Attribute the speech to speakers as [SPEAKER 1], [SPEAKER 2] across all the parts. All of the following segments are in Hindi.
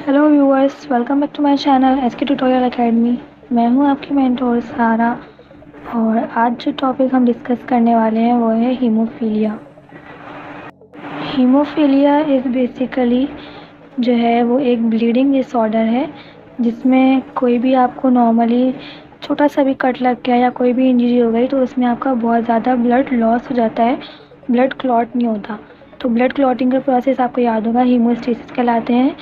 [SPEAKER 1] Hello viewers, welcome back to my channel SK tutorial academy. मैं हूं आपकी मेंटोर सारा। और आज जो टॉपिक हम डिस्कस करने वाले हैं वो है हीमोफीलिया। हीमोफीलिया इज़ बेसिकली जो है वो एक ब्लीडिंग डिसऑर्डर है, जिसमें कोई भी आपको नॉर्मली छोटा सा भी कट लग गया या कोई भी इंजरी हो गई तो उसमें आपका बहुत ज़्यादा ब्लड लॉस हो जाता है, ब्लड क्लॉट नहीं होता। तो ब्लड क्लॉटिंग का प्रोसेस आपको याद होगा, हीमोस्टेसिस कहलाते हैं।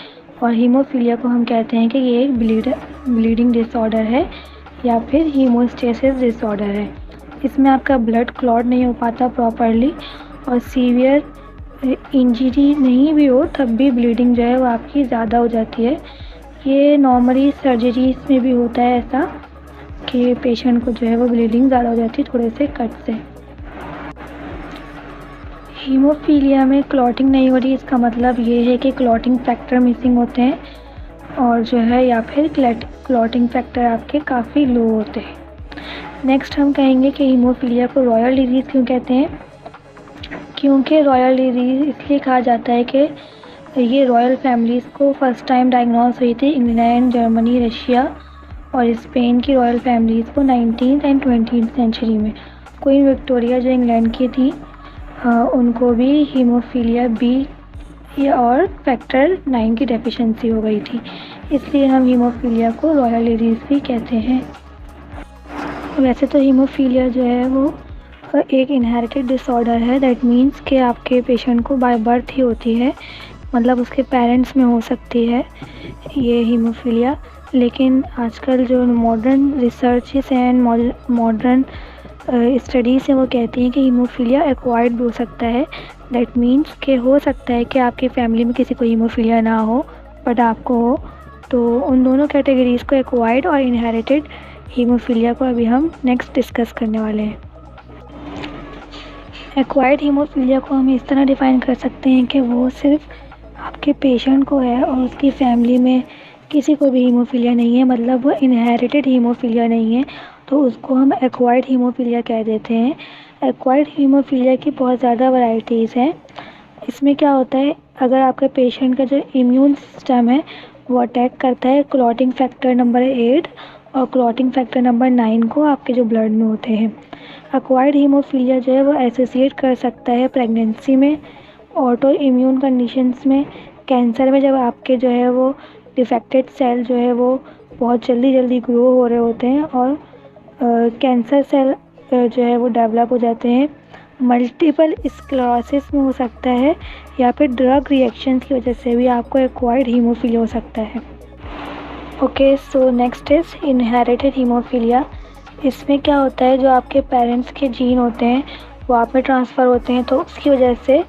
[SPEAKER 1] और हीमोफीलिया को हम कहते हैं कि ये एक ब्लीडिंग डिसऑर्डर है या फिर हीमोस्टेसिस डिसऑर्डर है। इसमें आपका ब्लड क्लॉट नहीं हो पाता प्रॉपरली, और सीवियर इंजरी नहीं भी हो तब भी ब्लीडिंग जो है वो आपकी ज़्यादा हो जाती है। ये नॉर्मली सर्जरीज में भी होता है ऐसा कि पेशेंट को जो है वो ब्लीडिंग ज़्यादा हो जाती है थोड़े से कट से। हीमोफीलिया में क्लॉटिंग नहीं हो रही, इसका मतलब ये है कि क्लॉटिंग फैक्टर मिसिंग होते हैं और जो है या फिर क्लॉटिंग फैक्टर आपके काफ़ी लो होते हैं। नेक्स्ट हम कहेंगे कि हीमोफीलिया को रॉयल डिजीज़ क्यों कहते हैं। क्योंकि रॉयल डिजीज़ इसलिए कहा जाता है कि ये रॉयल फैमिलीज़ को फर्स्ट टाइम डायग्नोस हुई थी। इंग्लैंड, जर्मनी, रशिया और स्पेन की रॉयल फैमिलीज़ को 19th एंड 20th सेंचुरी में। क्वीन विक्टोरिया जो इंग्लैंड की थी, उनको भी हीमोफीलिया बी और फैक्टर 9 की डेफिशिएंसी हो गई थी, इसलिए हम हीमोफीलिया को रॉयल डिजीज़ भी कहते हैं। वैसे तो हीमोफीलिया जो है वो एक इनहेरिटेड डिसऑर्डर है। दैट मीन्स कि आपके पेशेंट को बाय बर्थ ही होती है, मतलब उसके पेरेंट्स में हो सकती है ये हीमोफीलिया। लेकिन आजकल जो modern researches and modern studies हैं वो कहती हैं कि हीमोफीलिया एक्वायर्ड भी हो सकता है। दैट मीन्स कि हो सकता है कि आपकी फैमिली में किसी को हीमोफीलिया ना हो बट आपको हो। तो उन दोनों कैटेगरीज़ को, एक्वायर्ड और इनहेरिटेड हीमोफीलिया को, अभी हम नेक्स्ट डिस्कस करने वाले हैं। एक्वायर्ड हीमोफीलिया को हम इस तरह डिफ़ाइन कर सकते हैं कि वो सिर्फ आपके पेशेंट को है और उसकी फैमिली में किसी को भी हीमोफीलिया नहीं है, मतलब वो इनहेरिटेड हीमोफीलिया नहीं है, तो उसको हम एक्वायर्ड हीमोफीलिया कह देते हैं। एक्वायर्ड हीमोफीलिया की बहुत ज़्यादा वैरायटीज़ हैं। इसमें क्या होता है, अगर आपके पेशेंट का जो इम्यून सिस्टम है वो अटैक करता है क्लॉटिंग फैक्टर नंबर 8 और क्लॉटिंग फैक्टर नंबर 9 को आपके जो ब्लड में होते हैं। एक्वायर्ड हीमोफीलिया जो है वो एसोसिएट कर सकता है प्रेगनेंसी में, ऑटो इम्यून कंडीशंस में, कैंसर में, जब आपके जो है वो डिफेक्टेड सेल जो है वो बहुत जल्दी ग्रो हो रहे होते हैं और कैंसर सेल जो है वो डेवलप हो जाते हैं। मल्टीपल स्क्लेरोसिस में हो सकता है, या फिर ड्रग रिएक्शंस की वजह से भी आपको एक्वायर्ड हीमोफीलिया हो सकता है। Okay, so next is inherited haemophilia. इसमें क्या होता है, जो आपके पेरेंट्स के जीन होते हैं वो आप में ट्रांसफ़र होते हैं, तो उसकी वजह से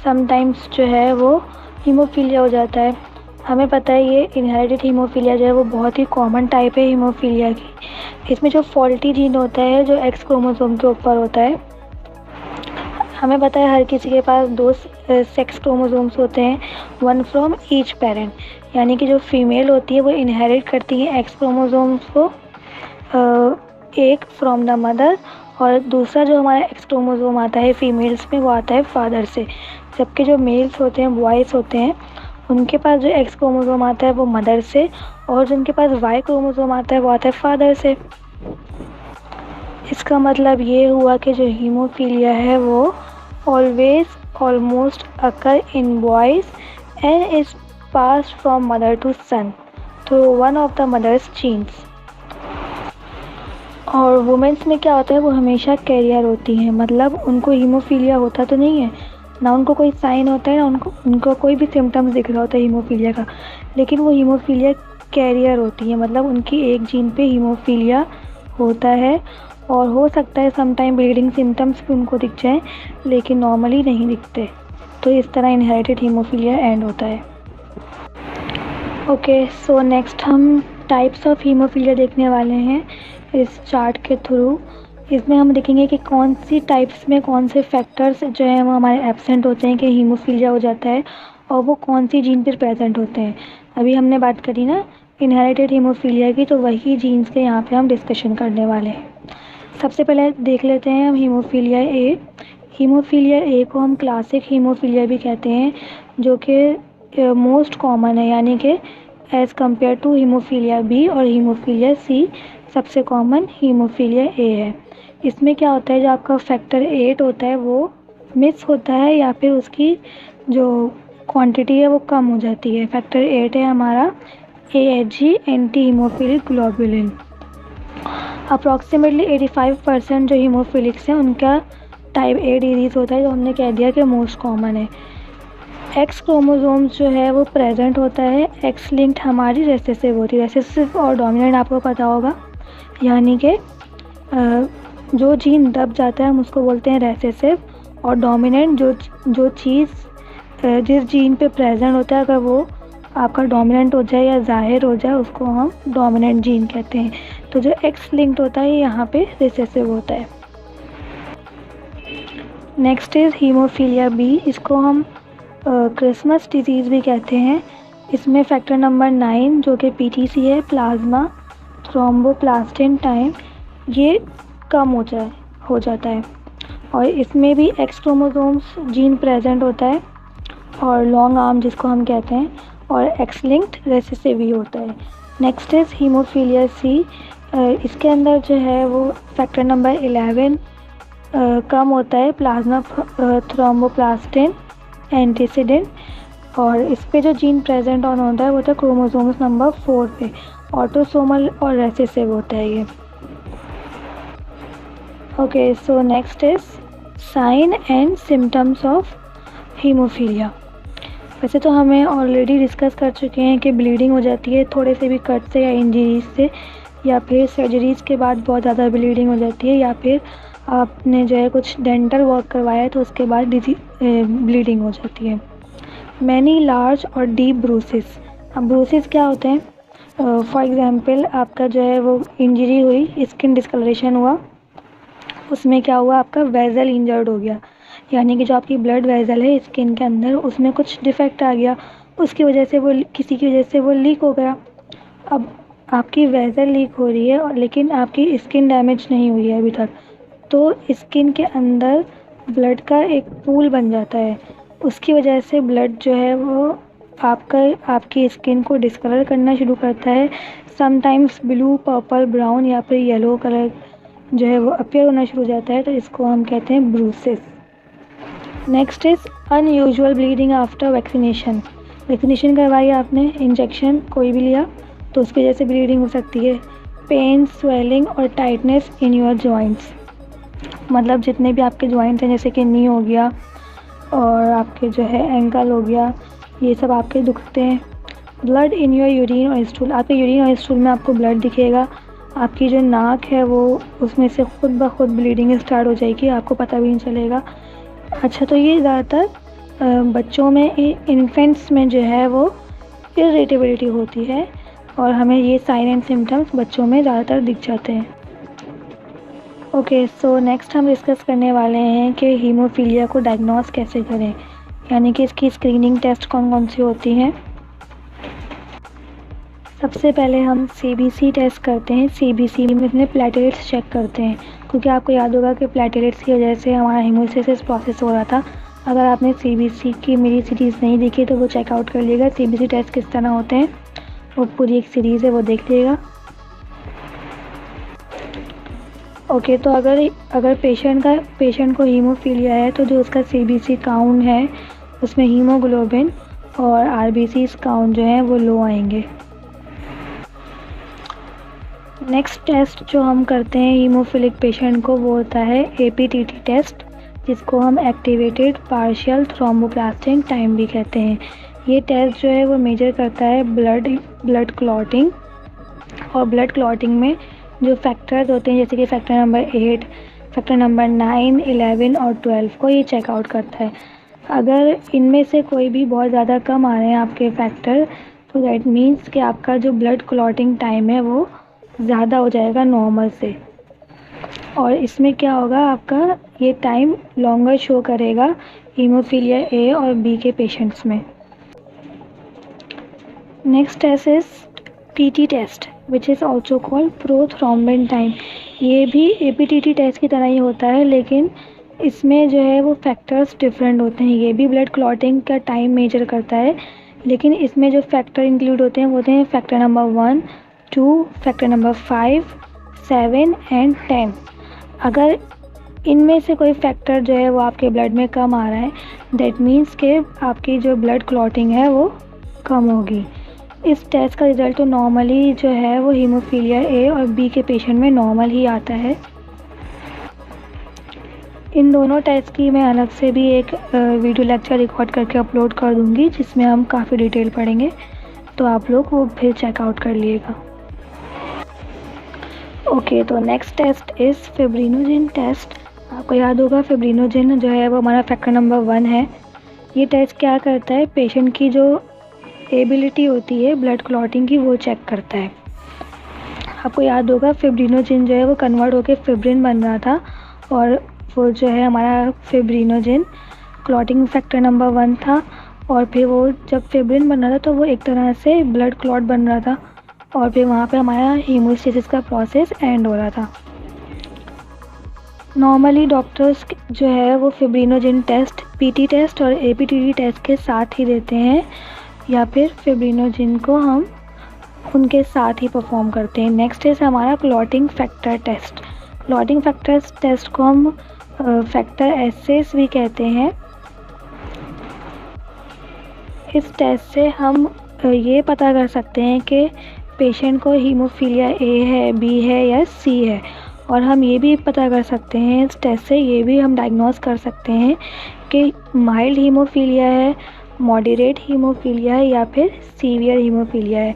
[SPEAKER 1] समटाइम्स जो है वो हीमोफीलिया हो जाता है। हमें पता है ये इनहेरिटेड हीमोफीलिया जो है वो बहुत ही कॉमन टाइप है हीमोफीलिया की। इसमें जो फॉल्टी जीन होता है जो एक्स क्रोमोसोम के ऊपर होता है, हमें पता है हर किसी के पास 2 सेक्स क्रोमोसोम्स होते हैं, 1 फ्रॉम ईच पेरेंट। यानी कि जो फीमेल होती है वो इनहेरिट करती है एक्स क्रोमोसोम्स को, एक फ्रॉम द मदर, और दूसरा जो हमारा एक्स क्रोमोसोम आता है फीमेल्स में वो आता है फादर से। जबकि जो मेल्स होते हैं, बॉयज़ होते हैं, उनके पास जो एक्स क्रोमोसोम आता है वो मदर से, और जिनके पास वाई क्रोमोसोम आता है वो आता है फादर से। इसका मतलब ये हुआ कि जो हीमोफीलिया है वो almost occur in boys and is passed from mother to son through one of the mother's genes. और वुमेंस में क्या होता है, वो हमेशा कैरियर होती हैं, मतलब उनको हीमोफीलिया होता तो नहीं है, ना उनको कोई साइन होता है, ना उनको कोई भी सिम्टम्स दिख रहा होता है हीमोफीलिया का, लेकिन वो हीमोफीलिया कैरियर होती है, मतलब उनकी एक जीन पे हीमोफीलिया होता है। और हो सकता है समटाइम ब्लीडिंग सिम्टम्स भी उनको दिख जाएँ, लेकिन नॉर्मली नहीं दिखते। तो इस तरह इनहेरिटेड हीमोफीलिया एंड होता है। ओके, सो नेक्स्ट हम टाइप्स ऑफ हीमोफीलिया देखने वाले हैं इस चार्ट के थ्रू। इसमें हम देखेंगे कि कौन सी टाइप्स में कौन से फैक्टर्स जो हैं वो हमारे एब्सेंट होते हैं कि हीमोफीलिया हो जाता है, और वो कौन सी जीन पर प्रेजेंट होते हैं। अभी हमने बात करी ना इनहेरिटेड हीमोफीलिया की, तो वही जीन्स के यहाँ पे हम डिस्कशन करने वाले हैं। सबसे पहले देख लेते हैं हम हीमोफीलिया ए। हीमोफीलिया ए को हम क्लासिक हीमोफीलिया भी कहते हैं, जो कि मोस्ट कॉमन है, यानी कि as compare to haemophilia B और हीमोफीलिया सी सबसे कॉमन हीमोफीलिया ए है। इसमें क्या होता है, जो आपका फैक्टर 8 होता है वो मिस होता है या फिर उसकी जो क्वांटिटी है वो कम हो जाती है। फैक्टर 8 है हमारा AHG anti haemophilic globulin. Approximately 85% जो हीमोफिलिक्स हैं उनका टाइप ए डिजीज़ होता है, जो हमने कह दिया कि मोस्ट कॉमन है। एक्स क्रोमोसोम्स जो है वो प्रेजेंट होता है, एक्स लिंक्ड हमारी रेसेसिव होती है। रेसेसिव और डोमिनेंट आपको पता होगा, यानी कि जो जीन दब जाता है हम उसको बोलते हैं रेसेसिव, और डोमिनेंट जो चीज़ जिस जीन पे प्रेजेंट होता है अगर वो आपका डोमिनेंट हो जाए या ज़ाहिर हो जाए उसको हम डोमिनेंट जीन कहते हैं। तो जो एक्स लिंक्ड होता है यहाँ पे रिसेसिव होता है। नेक्स्ट इज़ हीमोफीलिया बी, इसको हम क्रिसमस डिजीज़ भी कहते हैं। इसमें फैक्टर नंबर 9 जो कि PTC है, प्लाज्मा थ्रोम्बोप्लास्टिन टाइम, ये कम हो जाता है और इसमें भी एक्स क्रोमोसोम्स जीन प्रेजेंट होता है और लॉन्ग आर्म जिसको हम कहते हैं, और एक्स लिंक्ड रेसेसिव ही होता है। नेक्स्ट इज़ हीमोफीलिया सी, इसके अंदर जो है वो फैक्टर नंबर 11 कम होता है, प्लाज्मा थ्रोम्बोप्लास्टिन एंटीसीडेंट, और इस पे जो जीन प्रेजेंट ऑन होता है वो होता है क्रोमोसोम्स नंबर 4 पे, ऑटोसोमल और रेसेसिव होता है ये। Okay, so next is sine and symptoms of haemophilia. वैसे तो हमें ऑलरेडी डिस्कस कर चुके हैं कि ब्लीडिंग हो जाती है थोड़े से भी कट से या इंजरीज से, या फिर सर्जरीज़ के बाद बहुत ज़्यादा ब्लीडिंग हो जाती है, या फिर आपने जो है कुछ डेंटल वर्क करवाया तो उसके बाद ब्लीडिंग हो जाती है। मैनी लार्ज और डीप ब्रूसेस। अब ब्रूसेस क्या होते हैं, फॉर एग्ज़ाम्पल आपका जो है वो इंजरी हुई, स्किन डिस्कलरेशन हुआ, उसमें क्या हुआ, आपका वेजल इंजर्ड हो गया, यानी कि जो आपकी ब्लड वेजल है स्किन के अंदर उसमें कुछ डिफेक्ट आ गया, उसकी वजह से वो किसी की वजह से वो लीक हो गया। अब आपकी वेजल लीक हो रही है और लेकिन आपकी स्किन डैमेज नहीं हुई है अभी तक, तो स्किन के अंदर ब्लड का एक पूल बन जाता है, उसकी वजह से ब्लड जो है वो आपकी स्किन को डिस्कलर करना शुरू करता है। समटाइम्स ब्लू, पर्पल, ब्राउन या फिर येलो कलर जो है वो अपीयर होना शुरू हो जाता है, तो इसको हम कहते हैं bruises. Next is unusual bleeding after vaccination. Vaccination करवाई आपने, इंजेक्शन कोई भी लिया तो उसकी वजह से ब्लीडिंग हो सकती है। पेन, स्वेलिंग और टाइटनेस इन योर जॉइंट्स, मतलब जितने भी आपके जॉइंट्स हैं जैसे कि नी हो गया और आपके जो है एंकल हो गया, ये सब आपके दुखते हैं। ब्लड इन योर यूरिन और स्टूल, आपके यूरिन और स्टूल में आपको ब्लड दिखेगा, आपकी जो नाक है वो उसमें से खुद ब खुद ब्लीडिंग स्टार्ट हो जाएगी, आपको पता भी नहीं चलेगा। अच्छा, तो ये ज़्यादातर बच्चों में, इन्फेंट्स में जो है वो इरिटेबिलिटी होती है और हमें ये साइन एंड सिम्टम्स बच्चों में ज़्यादातर दिख जाते हैं। ओके, सो नेक्स्ट हम डिस्कस करने वाले हैं कि हीमोफीलिया को डायग्नोस कैसे करें, यानी कि इसकी स्क्रीनिंग टेस्ट कौन कौन सी होती हैं। सबसे पहले हम CBC टेस्ट करते हैं। CBC में अपने प्लेटलेट्स चेक करते हैं, क्योंकि आपको याद होगा कि प्लेटलेट्स की वजह से हमारा हीमोस्टेसिस प्रोसेस हो रहा था। अगर आपने CBC की मेरी सीरीज़ नहीं देखी तो वो चेकआउट कर लीजिएगा। CBC टेस्ट किस तरह होते हैं वो पूरी एक सीरीज़ है, वो देख लीजिएगा। ओके, तो अगर पेशेंट को हीमोफीलिया है तो जो उसका CBC काउंट है उसमें हीमोग्लोबिन और RBCs काउंट जो है वो लो आएंगे। नेक्स्ट टेस्ट जो हम करते हैं हीमोफिलिक पेशेंट को वो होता है APTT टेस्ट, जिसको हम एक्टिवेटेड पार्शियल थ्रोम्बोप्लास्टिन टाइम भी कहते हैं। ये टेस्ट जो है वो मेजर करता है ब्लड क्लॉटिंग, और ब्लड क्लॉटिंग में जो फैक्टर्स होते हैं जैसे कि फैक्टर नंबर 8, फैक्टर नंबर 9, 11 और 12 को ये चेकआउट करता है। अगर इनमें से कोई भी बहुत ज़्यादा कम आ रहे हैं आपके फैक्टर, तो दैट मीन्स कि आपका जो ब्लड क्लॉटिंग टाइम है वो ज़्यादा हो जाएगा नॉर्मल से, और इसमें क्या होगा, आपका ये टाइम लॉन्गर शो करेगा हीमोफीलिया A और B के पेशेंट्स में। Next test is PT test which is also called prothrombin time. ये भी APTT टेस्ट की तरह ही होता है, लेकिन इसमें जो है वो फैक्टर्स डिफरेंट होते हैं। ये भी ब्लड क्लॉटिंग का टाइम मेजर करता है, लेकिन इसमें जो फैक्टर इंक्लूड होते हैं वो होते हैं factor number 1, 2, factor number 5, 7 and 10। अगर इनमें से कोई फैक्टर जो है वो आपके ब्लड में कम आ रहा है, दैट मीन्स कि आपकी जो ब्लड क्लॉटिंग है वो कम होगी। इस टेस्ट का रिज़ल्ट तो नॉर्मली जो है वो हीमोफीलिया ए और बी के पेशेंट में नॉर्मल ही आता है। इन दोनों टेस्ट की मैं अलग से भी एक वीडियो लेक्चर रिकॉर्ड करके अपलोड कर दूँगी, जिसमें हम काफ़ी डिटेल पढ़ेंगे, तो आप लोग वो फिर चेकआउट कर लीजिएगा। ओके, तो next test is fibrinogen test. आपको याद होगा फिब्रिनोजेन जो है वो हमारा फैक्टर नंबर 1 है। ये टेस्ट क्या करता है, पेशेंट की जो एबिलिटी होती है ब्लड क्लॉटिंग की वो चेक करता है। आपको याद होगा फिब्रिनोजेन जो है वो कन्वर्ट होकर फिब्रिन बन रहा था, और वो जो है हमारा फिब्रिनोजेन क्लॉटिंग फैक्टर नंबर 1 था, और फिर वो जब फिब्रिन बन रहा था तो वो एक तरह से ब्लड क्लॉट बन रहा था, और फिर वहाँ पे हमारा हीमोस्टेसिस का प्रोसेस एंड हो रहा था। नॉर्मली डॉक्टर्स जो है वो फिब्रिनोजेन टेस्ट पीटी टेस्ट और एपीटीटी टेस्ट के साथ ही देते हैं, या फिर फिब्रिनोजेन को हम उनके साथ ही परफॉर्म करते हैं। नेक्स्ट इज़ हमारा clotting factor test. Clotting factor test को हम फैक्टर एसेस भी कहते हैं। इस टेस्ट से हम ये पता कर सकते हैं कि पेशेंट को हीमोफीलिया ए है, बी है या सी है, और हम ये भी पता कर सकते हैं इस टेस्ट से, ये भी हम डायग्नोस कर सकते हैं कि माइल्ड हीमोफीलिया है, मॉडरेट हीमोफीलिया है या फिर सीवियर हीमोफीलिया है।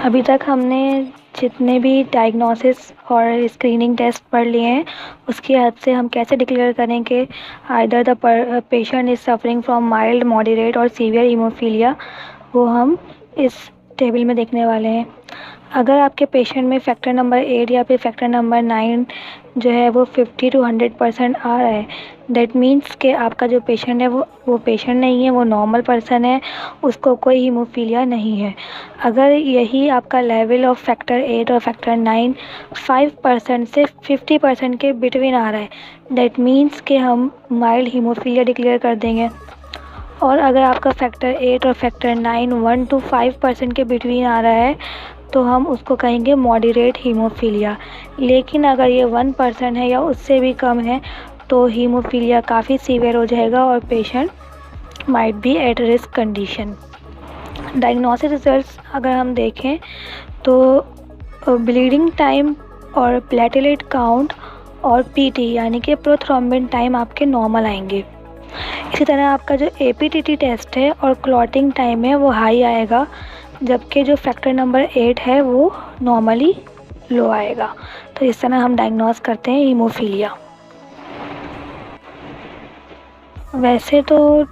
[SPEAKER 1] अभी तक हमने जितने भी डायग्नोसिस और स्क्रीनिंग टेस्ट पढ़ लिए हैं, उसकी हद से हम कैसे डिक्लेयर करें कि either the patient is suffering from mild, moderate और सीवियर हीमोफीलिया, वो हम इस टेबल में देखने वाले हैं। अगर आपके पेशेंट में फैक्टर नंबर 8 या फिर फैक्टर नंबर 9 जो है वो 50 to 100% आ रहा है, दैट मीन्स कि आपका जो पेशेंट है वो पेशेंट नहीं है, वो नॉर्मल पर्सन है, उसको कोई हीमोफीलिया नहीं है। अगर यही आपका लेवल ऑफ फैक्टर 8 और फैक्टर 9 5% से 50% के बिटवीन आ रहा है, दैट मीन्स कि हम माइल्ड हीमोफीलिया डिक्लेयर कर देंगे। और अगर आपका फैक्टर 8 और फैक्टर 9 1 to 5% के बिटवीन आ रहा है, तो हम उसको कहेंगे मॉडरेट हीमोफीलिया। लेकिन अगर ये 1% है या उससे भी कम है, तो हीमोफीलिया काफ़ी सीवियर हो जाएगा और patient might be at risk condition. Diagnosis results अगर हम देखें तो ब्लीडिंग टाइम और प्लेटलेट काउंट और पीटी यानी कि प्रोथ्रोम्बिन टाइम आपके नॉर्मल आएंगे। इसी तरह आपका जो एपीटीटी टेस्ट है और क्लॉटिंग टाइम है वो हाई आएगा, जबकि जो फैक्टर नंबर 8 है वो नॉर्मली लो आएगा। तो इस तरह हम डायग्नोस करते हैं हीमोफीलिया। वैसे तो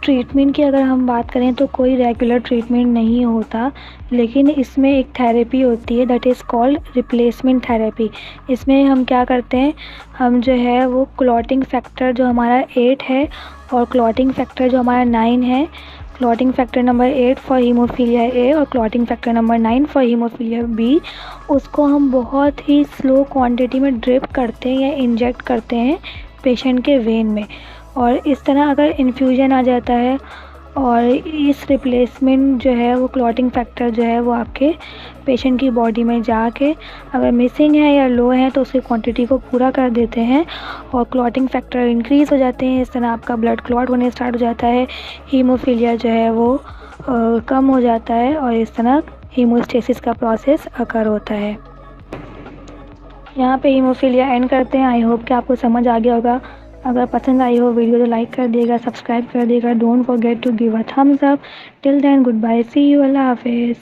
[SPEAKER 1] ट्रीटमेंट की अगर हम बात करें तो कोई रेगुलर ट्रीटमेंट नहीं होता, लेकिन इसमें एक थेरेपी होती है that is called replacement therapy. इसमें हम क्या करते हैं, हम जो है वो क्लॉटिंग फैक्टर जो हमारा 8 है और क्लॉटिंग फैक्टर जो हमारा 9 है, clotting factor number 8 for haemophilia A और clotting factor number 9 for haemophilia B, उसको हम बहुत ही स्लो क्वांटिटी में ड्रिप करते हैं या इंजेक्ट करते हैं पेशेंट के वेन में। और इस तरह अगर इन्फ्यूजन आ जाता है और इस रिप्लेसमेंट जो है वो क्लॉटिंग फैक्टर जो है वो आपके पेशेंट की बॉडी में जाके अगर मिसिंग है या लो है तो उसकी क्वांटिटी को पूरा कर देते हैं और क्लॉटिंग फैक्टर इंक्रीज़ हो जाते हैं। इस तरह आपका ब्लड क्लॉट होने स्टार्ट हो जाता है, हीमोफीलिया जो है वो कम हो जाता है और इस तरह हीमोस्टेसिस का प्रोसेस अकर होता है। यहाँ पे हीमोफीलिया एंड करते हैं। आई होप कि आपको समझ आ गया होगा। अगर पसंद आई हो वीडियो तो लाइक कर दिएगा, सब्सक्राइब कर दिएगा। Don't forget to give a thumbs up. Till then goodbye, see you, अल्लाह हाफिज़।